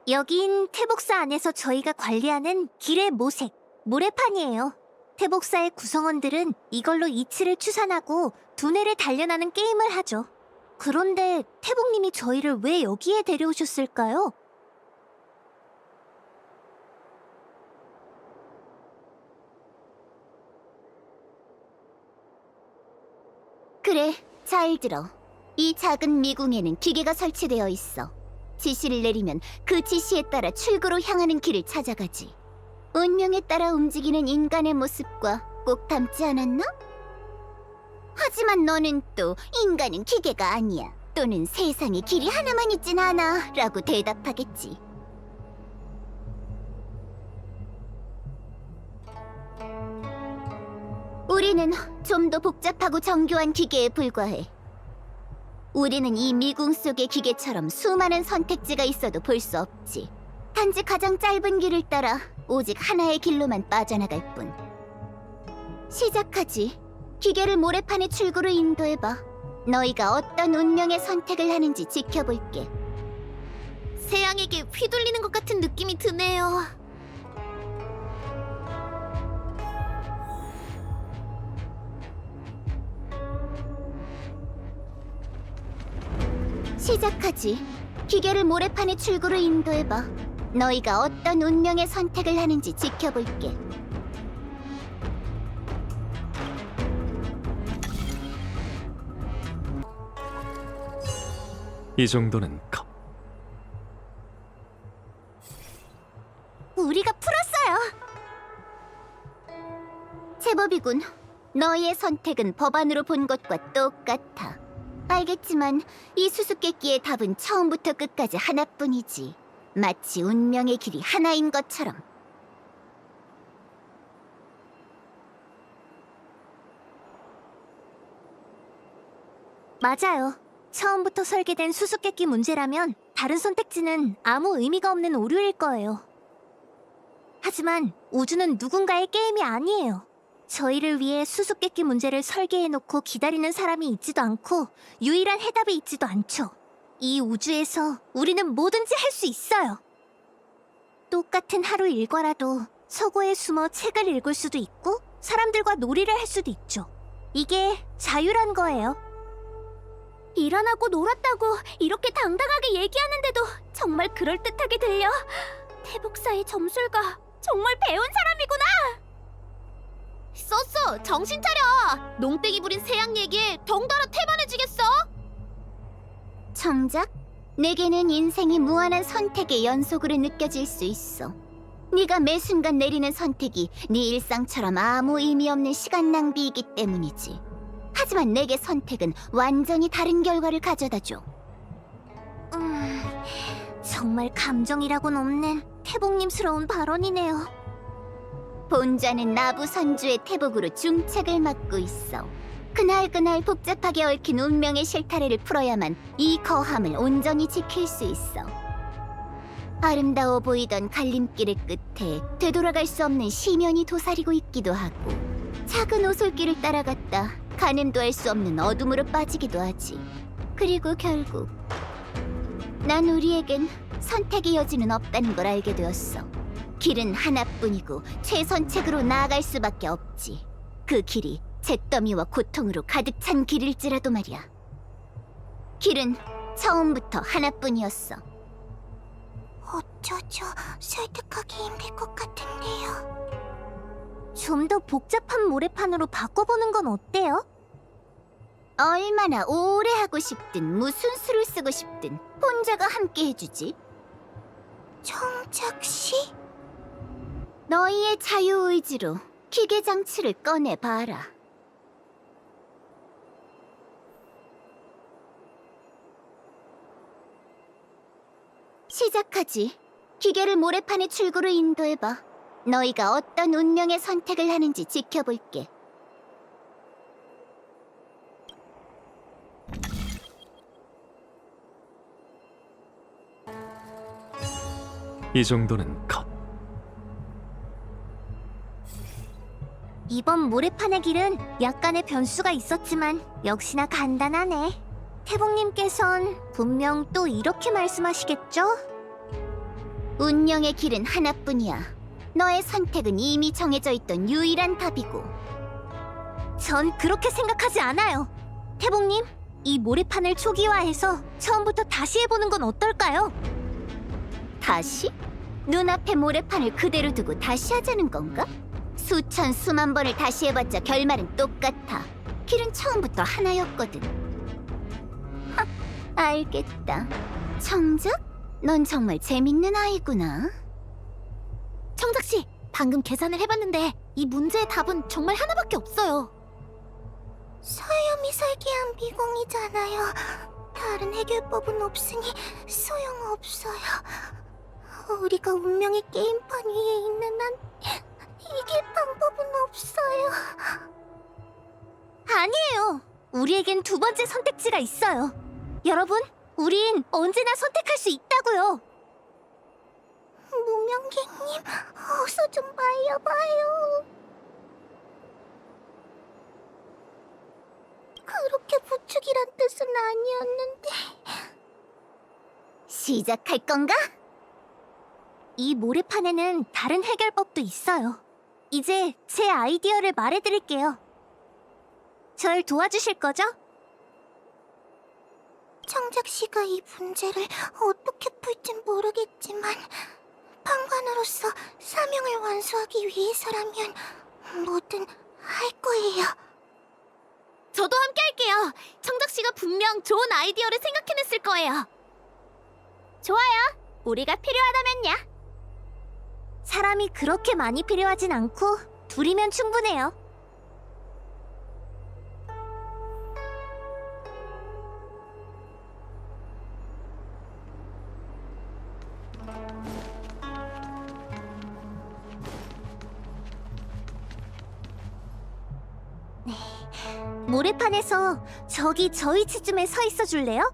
여긴 태복사 안에서 저희가 관리하는 길의 모색, 모래판이에요. 태복사의 구성원들은 이걸로 이치를 추산하고 두뇌를 단련하는 게임을 하죠. 그런데 태복님이 저희를 왜 여기에 데려오셨을까요? 그래, 잘 들어. 이 작은 미궁에는 기계가 설치되어 있어. 지시를 내리면 그 지시에 따라 출구로 향하는 길을 찾아가지. 운명에 따라 움직이는 인간의 모습과 꼭 닮지 않았나? 하지만 너는 또 인간은 기계가 아니야. 또는 세상에 길이 하나만 있진 않아 라고 대답하겠지. 우리는 좀 더 복잡하고 정교한 기계에 불과해. 우리는 이 미궁 속의 기계처럼 수많은 선택지가 있어도 볼 수 없지. 단지 가장 짧은 길을 따라 오직 하나의 길로만 빠져나갈 뿐. 시작하지. 기계를 모래판의 출구로 인도해봐. 너희가 어떤 운명의 선택을 하는지 지켜볼게. 새양에게 휘둘리는 것 같은 느낌이 드네요. 시작하지. 기계를 모래판의 출구로 인도해봐. 너희가 어떤 운명의 선택을 하는지 지켜볼게. 이 정도는 우리가 풀었어요. 제법이군. 너희의 선택은 법안으로 본 것과 똑같아. 알겠지만 이 수수께끼의 답은 처음부터 끝까지 하나뿐이지. 마치 운명의 길이 하나인 것처럼. 맞아요. 처음부터 설계된 수수께끼 문제라면 다른 선택지는 아무 의미가 없는 오류일 거예요. 하지만 우주는 누군가의 게임이 아니에요. 저희를 위해 수수께끼 문제를 설계해놓고 기다리는 사람이 있지도 않고 유일한 해답이 있지도 않죠. 이 우주에서 우리는 뭐든지 할 수 있어요. 똑같은 하루 일과라도 서고에 숨어 책을 읽을 수도 있고 사람들과 놀이를 할 수도 있죠. 이게 자유란 거예요. 일 안 하고 놀았다고 이렇게 당당하게 얘기하는데도 정말 그럴듯하게 들려. 태복사의 점술가 정말 배운 사람이구나. 쏘쏘, 정신 차려! 농땡이 부린 새양 얘기에 덩달아 태반해지겠어? 정작 내게는 인생이 무한한 선택의 연속으로 느껴질 수 있어. 네가 매 순간 내리는 선택이 네 일상처럼 아무 의미 없는 시간 낭비이기 때문이지. 하지만 내게 선택은 완전히 다른 결과를 가져다줘. 정말 감정이라고는 없는 태복님스러운 발언이네요. 본자는 나부 선주의 태복으로 중책을 맡고 있어. 그날그날 복잡하게 얽힌 운명의 실타래를 풀어야만 이 거함을 온전히 지킬 수 있어. 아름다워 보이던 갈림길의 끝에 되돌아갈 수 없는 시면이 도사리고 있기도 하고, 작은 오솔길을 따라갔다 가늠도 할 수 없는 어둠으로 빠지기도 하지. 그리고 결국 난 우리에겐 선택의 여지는 없다는 걸 알게 되었어. 길은 하나뿐이고 최선책으로 나아갈 수밖에 없지. 그 길이 잿더미와 고통으로 가득 찬 길일지라도 말이야. 길은 처음부터 하나뿐이었어. 어쩌죠? 설득하기 힘들 것 같은데요. 좀 더 복잡한 모래판으로 바꿔보는 건 어때요? 얼마나 오래 하고 싶든 무슨 수를 쓰고 싶든 혼자가 함께 해주지. 청작시? 너희의 자유의지로 기계장치를 꺼내봐라. 시작하지. 기계를 모래판의 출구로 인도해봐. 너희가 어떤 운명의 선택을 하는지 지켜볼게. 이 정도는 이번 모래판의 길은 약간의 변수가 있었지만 역시나 간단하네. 태봉님께선 분명 또 이렇게 말씀하시겠죠? 운명의 길은 하나뿐이야. 너의 선택은 이미 정해져 있던 유일한 답이고. 전 그렇게 생각하지 않아요. 태봉님, 이 모래판을 초기화해서 처음부터 다시 해보는 건 어떨까요? 다시? 눈앞에 모래판을 그대로 두고 다시 하자는 건가? 수천 수만 번을 다시 해봤자 결말은 똑같아. 길은 처음부터 하나였거든. 하, 알겠다. 정작? 넌 정말 재밌는 아이구나. 청작씨, 방금 계산을 해봤는데 이 문제의 답은 정말 하나밖에 없어요. 서염이 설계한 미궁이잖아요. 다른 해결법은 없으니 소용없어요. 우리가 운명의 게임판 위에 있는 한 이길 방법은 없어요. 아니에요. 우리에겐 두 번째 선택지가 있어요. 여러분, 우린 언제나 선택할 수 있다고요. 무명객님, 어서 좀 말려봐요. 그렇게 부축이란 뜻은 아니었는데. 시작할 건가? 이 모래판에는 다른 해결법도 있어요. 이제 제 아이디어를 말해드릴게요. 절 도와주실 거죠? 청작 씨가 이 문제를 어떻게 풀진 모르겠지만 판관으로서 사명을 완수하기 위해서라면 뭐든 할 거예요. 저도 함께 할게요. 청작 씨가 분명 좋은 아이디어를 생각해냈을 거예요. 좋아요. 우리가 필요하다면야. 사람이 그렇게 많이 필요하진 않고 둘이면 충분해요. 네, 모래판에서 저기 저 위치쯤에 서 있어 줄래요?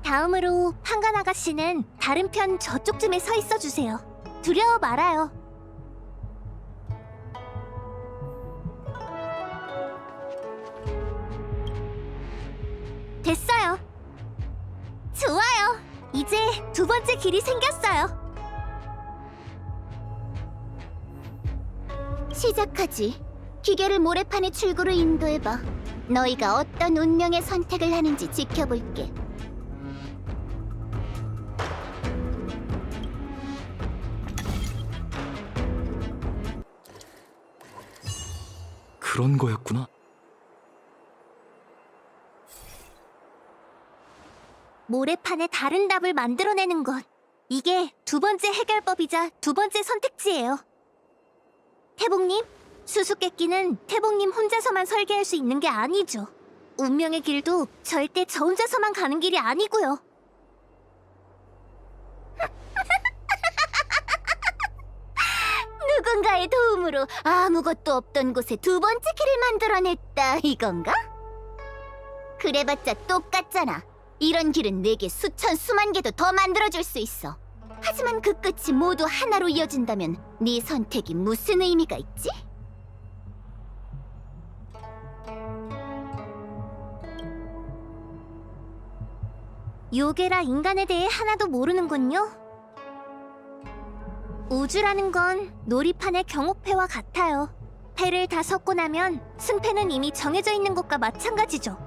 다음으로 판관 아가씨는 다른 편 저쪽쯤에 서 있어 주세요. 두려워 말아요. 됐어요. 좋아요. 이제 두 번째 길이 생겼어요. 시작하지. 기계를 모래판의 출구로 인도해봐. 너희가 어떤 운명의 선택을 하는지 지켜볼게. 그런 거였구나. 모래판에 다른 답을 만들어내는 것. 이게 두 번째 해결법이자 두 번째 선택지예요. 태봉님, 수수께끼는 태봉님 혼자서만 설계할 수 있는 게 아니죠. 운명의 길도 절대 저 혼자서만 가는 길이 아니고요. 누군가의 도움으로 아무것도 없던 곳에 두 번째 길을 만들어냈다, 이건가? 그래봤자 똑같잖아. 이런 길은 내게 수천 수만 개도 더 만들어줄 수 있어. 하지만 그 끝이 모두 하나로 이어진다면 네 선택이 무슨 의미가 있지? 요괴라 인간에 대해 하나도 모르는군요. 우주라는 건 놀이판의 경옥패와 같아요. 패를 다 섞고 나면 승패는 이미 정해져 있는 것과 마찬가지죠.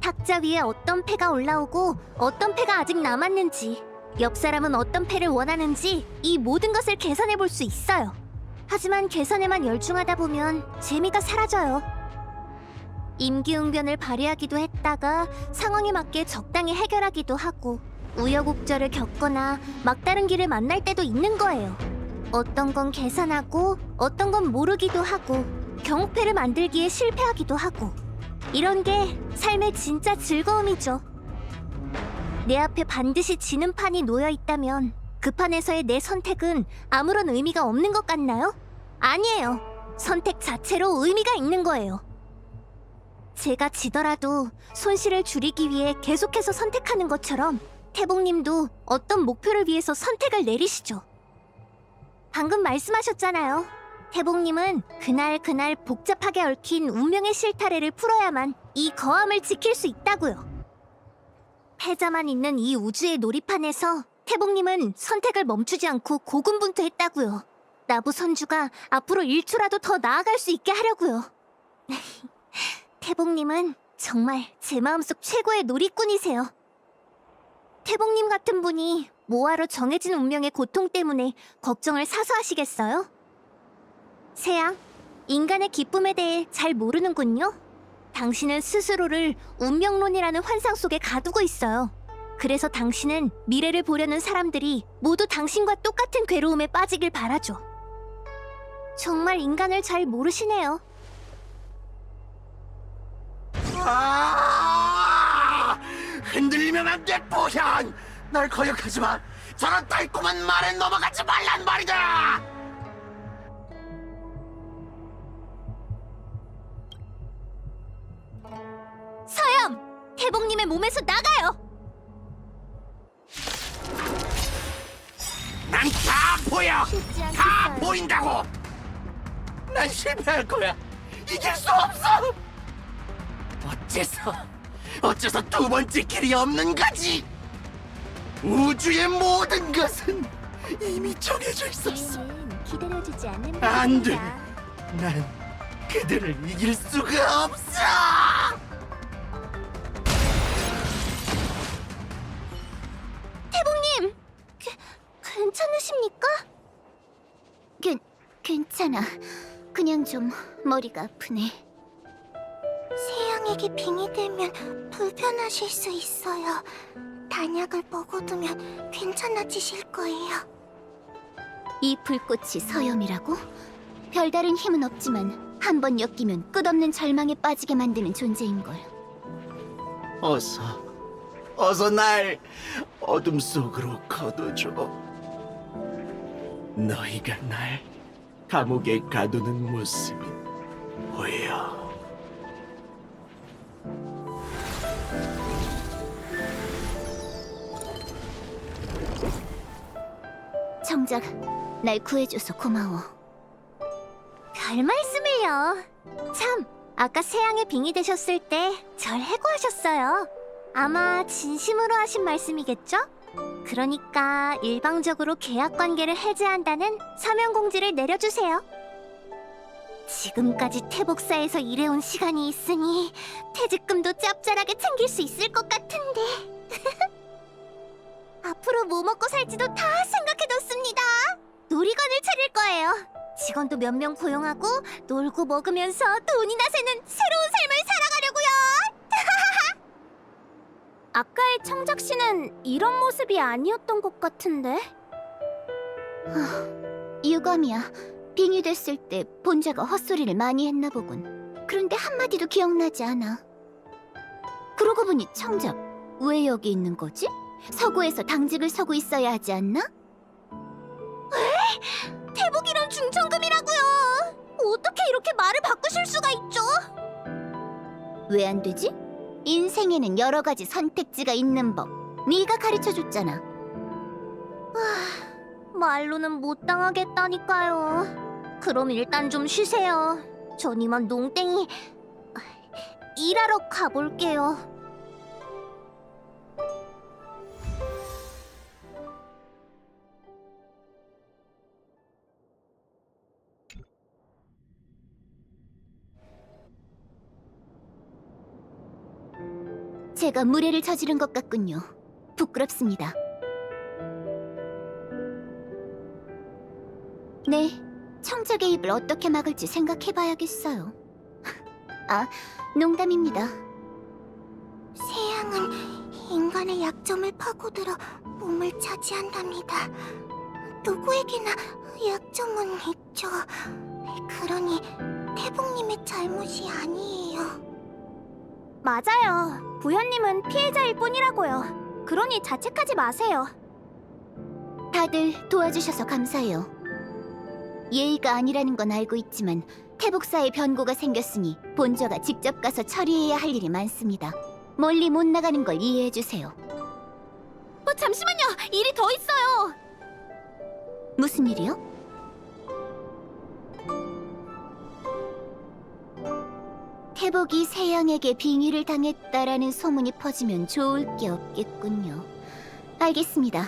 탁자 위에 어떤 패가 올라오고 어떤 패가 아직 남았는지, 옆 사람은 어떤 패를 원하는지 이 모든 것을 계산해 볼 수 있어요. 하지만 계산에만 열중하다 보면 재미가 사라져요. 임기응변을 발휘하기도 했다가 상황에 맞게 적당히 해결하기도 하고 우여곡절을 겪거나 막다른 길을 만날 때도 있는 거예요. 어떤 건 계산하고 어떤 건 모르기도 하고 경옥패를 만들기에 실패하기도 하고 이런 게 삶의 진짜 즐거움이죠. 내 앞에 반드시 지는 판이 놓여 있다면 그 판에서의 내 선택은 아무런 의미가 없는 것 같나요? 아니에요. 선택 자체로 의미가 있는 거예요. 제가 지더라도 손실을 줄이기 위해 계속해서 선택하는 것처럼 태봉님도 어떤 목표를 위해서 선택을 내리시죠. 방금 말씀하셨잖아요. 태복님은 그날 복잡하게 얽힌 운명의 실타래를 풀어야만 이 거함을 지킬 수 있다고요. 패자만 있는 이 우주의 놀이판에서 태복님은 선택을 멈추지 않고 고군분투했다고요. 나부 선주가 앞으로 1초라도 더 나아갈 수 있게 하려고요. 태복님은 정말 제 마음속 최고의 놀이꾼이세요. 태복님 같은 분이 뭐하러 정해진 운명의 고통 때문에 걱정을 사서 하시겠어요? 세양, 인간의 기쁨에 대해 잘 모르는군요. 당신은 스스로를 운명론이라는 환상 속에 가두고 있어요. 그래서 당신은 미래를 보려는 사람들이 모두 당신과 똑같은 괴로움에 빠지길 바라죠. 정말 인간을 잘 모르시네요. 흔들리면 안 돼, 보현! 날 거역하지 마! 저런 달콤한 말에 넘어가지 말란 말이다! 서염! 태복님의 몸에서 나가요! 난 다 보여! 쉽지 다 않겠어요. 보인다고! 난 실패할 거야! 이길 수 없어! 어째서 두 번째 길이 없는 거지? 우주의 모든 것은 이미 정해져 있었어. 기다려주지 않는 안 돼. 법입니다. 난 그들을 이길 수가 없어. 태복님! 괜찮으십니까? 괜찮아. 그냥 좀 머리가 아프네. 세양에게 빙이 들면 불편하실 수 있어요. 단약을 먹어두면 괜찮아지실 거예요. 이 불꽃이 서염이라고? 별다른 힘은 없지만 한 번 엮이면 끝없는 절망에 빠지게 만드는 존재인걸. 어서 날 어둠 속으로 거둬줘. 너희가 날 감옥에 가두는 모습이 보여. 정작 날 구해줘서 고마워. 별 말씀을요. 참, 아까 세양에 빙이 되셨을 때 절 해고하셨어요. 아마 진심으로 하신 말씀이겠죠? 그러니까 일방적으로 계약 관계를 해제한다는 사명 공지를 내려주세요. 지금까지 태복사에서 일해온 시간이 있으니 퇴직금도 짭짤하게 챙길 수 있을 것 같은데. 앞으로 뭐 먹고 살지도 다 생각해뒀습니다. 놀이관을 차릴 거예요. 직원도 몇 명 고용하고 놀고 먹으면서 돈이나 새는 새로운 삶을 살아가려고요. 아까의 청작 씨는 이런 모습이 아니었던 것 같은데. 유감이야. 빙이 됐을 때 본자가 헛소리를 많이 했나 보군. 그런데 한마디도 기억나지 않아. 그러고 보니 청작, 왜 여기 있는 거지? 서구에서 당직을 서고 있어야 하지 않나? 태복이랑 중천금이라고요. 어떻게 이렇게 말을 바꾸실 수가 있죠? 왜 안 되지? 인생에는 여러 가지 선택지가 있는 법. 네가 가르쳐줬잖아. 말로는 못 당하겠다니까요. 그럼 일단 좀 쉬세요. 전 이만 농땡이 일하러 가볼게요. 제가 무례를 저지른 것 같군요. 부끄럽습니다. 네, 청작의 입을 어떻게 막을지 생각해봐야겠어요. 아, 농담입니다. 세양은 인간의 약점을 파고들어 몸을 차지한답니다. 누구에게나 약점은 있죠. 그러니 태복님의 잘못이 아니에요. 맞아요. 부현님은 피해자일 뿐이라고요. 그러니 자책하지 마세요. 다들 도와주셔서 감사해요. 예의가 아니라는 건 알고 있지만 태복사에 변고가 생겼으니 본좌가 직접 가서 처리해야 할 일이 많습니다. 멀리 못 나가는 걸 이해해주세요. 잠시만요. 일이 더 있어요. 무슨 일이요? 태복이 세양에게 빙의를 당했다라는 소문이 퍼지면 좋을 게 없겠군요. 알겠습니다.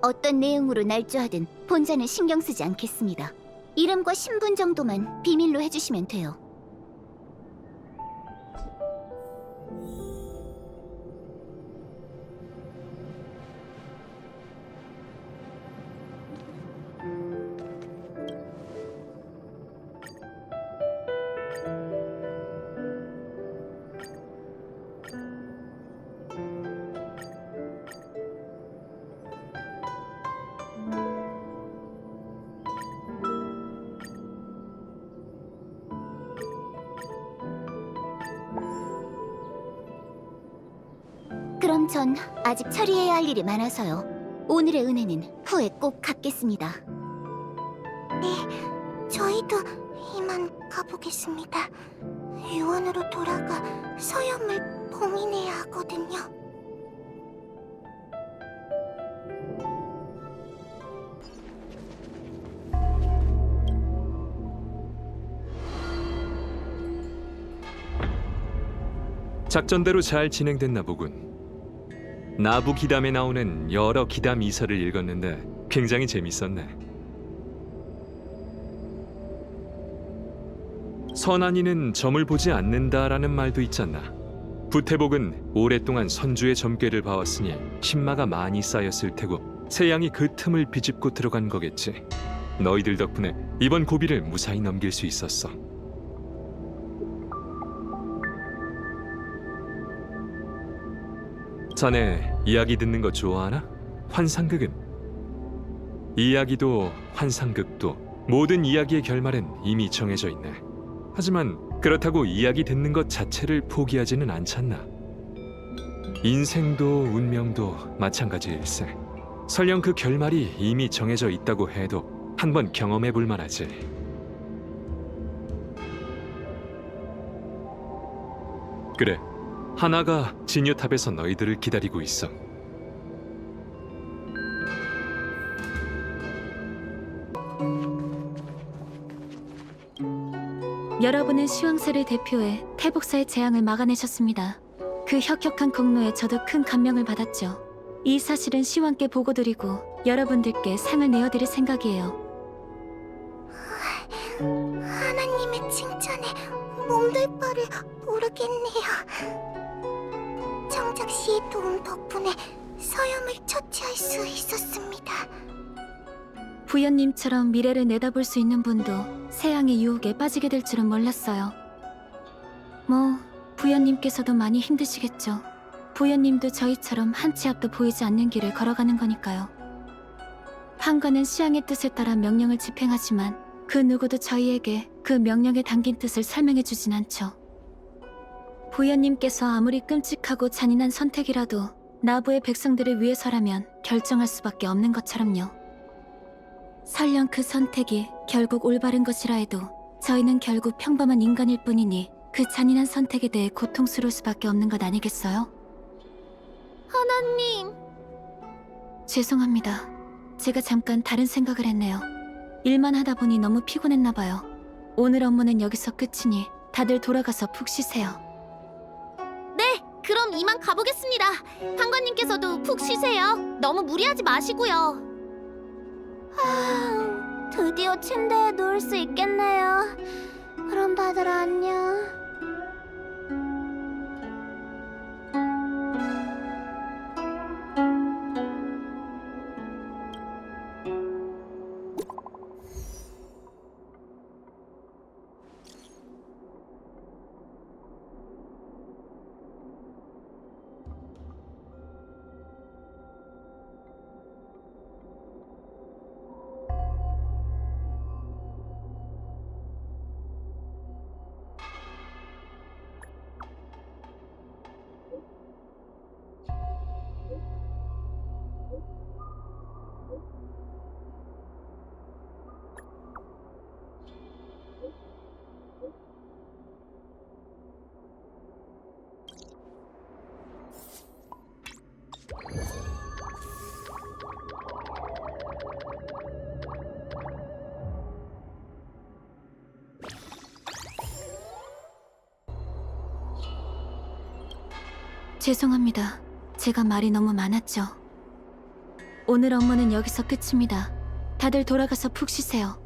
어떤 내용으로 날조하든 본자는 신경 쓰지 않겠습니다. 이름과 신분 정도만 비밀로 해주시면 돼요. 그럼 전 아직 처리해야 할 일이 많아서요. 오늘의 은혜는 후에 꼭 갚겠습니다. 저희도 이만 가보겠습니다. 유언으로 돌아가 서염을 봉인해야 하거든요. 작전대로 잘 진행됐나 보군. 나부 기담에 나오는 여러 기담 이서를 읽었는데 굉장히 재밌었네. 선한이는 점을 보지 않는다라는 말도 있잖아. 부태복은 오랫동안 선주의 점괘를 봐왔으니 신마가 많이 쌓였을 테고 세양이 그 틈을 비집고 들어간 거겠지. 너희들 덕분에 이번 고비를 무사히 넘길 수 있었어. 자네 이야기 듣는 거 좋아하나? 환상극은? 이야기도 환상극도 모든 이야기의 결말은 이미 정해져 있네. 하지만 그렇다고 이야기 듣는 것 자체를 포기하지는 않잖아. 인생도 운명도 마찬가지일세. 설령 그 결말이 이미 정해져 있다고 해도 한번 경험해 볼 만하지. 그래, 하나가 진유탑에서 너희들을 기다리고 있어. 여러분은 시황사를 대표해 태복사의 재앙을 막아내셨습니다. 그 혁혁한 공로에 저도 큰 감명을 받았죠. 이 사실은 시황께 보고드리고 여러분들께 상을 내어드릴 생각이에요. 하나님의 칭찬에 몸둘 바를 모르겠네요. 정작 씨의 도움 덕분에 서염을 처치할 수 있었습니다. 부연님처럼 미래를 내다볼 수 있는 분도 세양의 유혹에 빠지게 될 줄은 몰랐어요. 뭐 부연님께서도 많이 힘드시겠죠. 부연님도 저희처럼 한 치 앞도 보이지 않는 길을 걸어가는 거니까요. 판관은 시향의 뜻에 따라 명령을 집행하지만 그 누구도 저희에게 그 명령에 담긴 뜻을 설명해주진 않죠. 부연님께서 아무리 끔찍하고 잔인한 선택이라도 나부의 백성들을 위해서라면 결정할 수밖에 없는 것처럼요. 설령 그 선택이 결국 올바른 것이라 해도 저희는 결국 평범한 인간일 뿐이니 그 잔인한 선택에 대해 고통스러울 수밖에 없는 것 아니겠어요? 하나님, 죄송합니다. 제가 잠깐 다른 생각을 했네요. 일만 하다 보니 너무 피곤했나 봐요. 오늘 업무는 여기서 끝이니 다들 돌아가서 푹 쉬세요. 네, 그럼 이만 가보겠습니다. 판관님께서도 푹 쉬세요. 너무 무리하지 마시고요. 드디어 침대에 누울 수 있겠네요. 그럼 다들 안녕. 죄송합니다. 제가 말이 너무 많았죠. 오늘 업무는 여기서 끝입니다. 다들 돌아가서 푹 쉬세요.